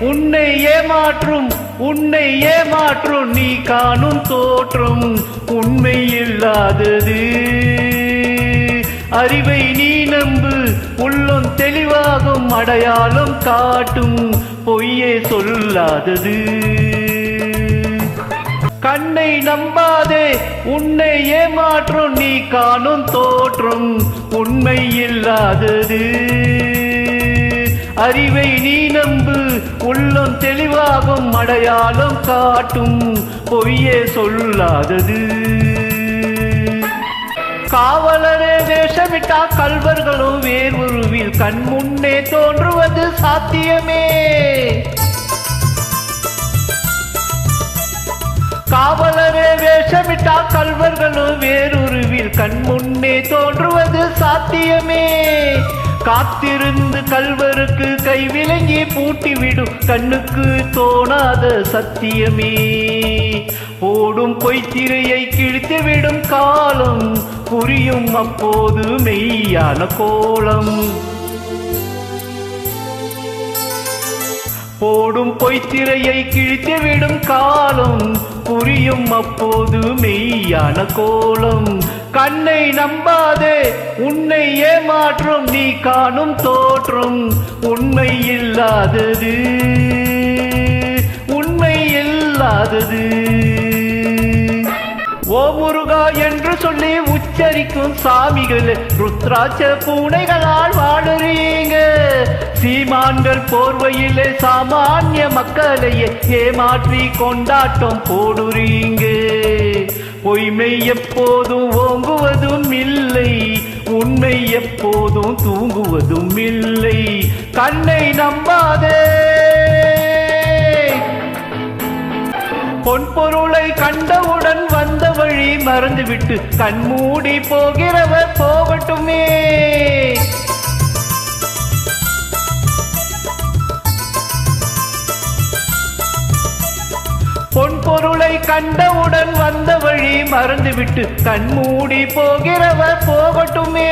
உன்னை ஏமாற்றும் நீ காணும் தோற்றம் உண்மை இல்லாதது. அறிவை நீ நம்பு, உள்ளம் தெளிவாகும், அடையாளம் காட்டும், பொய்யே சொல்லாதது. கண்ணை நம்பாதே, உன்னை ஏமாற்றும் நீ காணும் தோற்றம் உண்மை இல்லாதது. அறிவை நீ நம்பு, உள்ளம் தெளிவாகும், அடையாளம் காட்டும், பொய்யே சொல்லாதது. காவலரே வேஷமிட்டா கள்வர்களும் வேர் உருவில் கண் முன்னே தோன்றுவது சாத்தியமே. காவலரே வேஷமிட்டா கள்வர்களும் வேறுருவில் கண் முன்னே தோன்றுவது சாத்தியமே. காத்திருந்து கள்வருக்கு கைவிலங்கி பூட்டிவிடும் கண்ணுக்கு தோணாத சத்தியமே. போடும் பொய்த்திரையை கிழித்துவிடும் காலம் புரியும் அப்போது மெய்யான கோலம். போடும் பொய்த்திரையை கிழித்துவிடும் காலம் புரியும் அப்போது மெய்யான கோலம். கண்ணை நம்பாதே, உன்னை ஏமாற்றும் நீ காணும் தோற்றம் உண்மை இல்லாதது. ஓ முருகா என்று சொல்லி உச்சரிக்கும் சாமிகள் ருத்ராட்ச பூனைகளால் வாடுறீங்க. சீமான்கள் போர்வையிலே சாமானிய மக்களையே ஏமாற்றி கொண்டாட்டம் போடுறீங்க. பொய்மை எப்போதும் ஓங்குவதும் இல்லை, உண்மை எப்போதும் தூங்குவதும் இல்லை. கண்ணை நம்பாதே, பொன் பொருளை கண்டவுடன் வந்த வழி மறந்துவிட்டு கண்மூடி போகிறவர் போகட்டுமே. பொன் பொருளை கண்டவுடன் வந்த வழி மறந்துவிட்டு கண்மூடி போகிறவர் போகட்டுமே.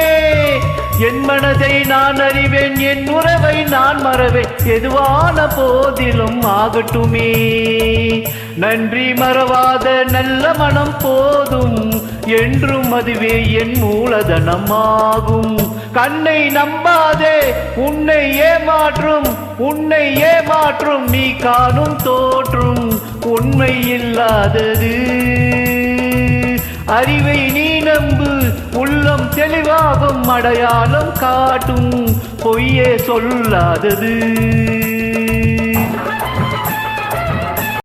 என் மனதை நான் அறிவேன், என் உறவை நான் மறவேன், எதுவான போதிலும் ஆகட்டுமே. நன்றி மறவாத நல்ல மனம் போதும், என்றும் அதுவே என் மூலதனமாகும். கண்ணை நம்பாதே, உன்னை ஏமாற்றும் நீ காணும் தோற்றும் உண்மை இல்லாதது. அறிவை நீ நம்பு, உள்ளம் தெளிவாகும், அடையாளம் காட்டும், பொய்யே சொல்லாதது.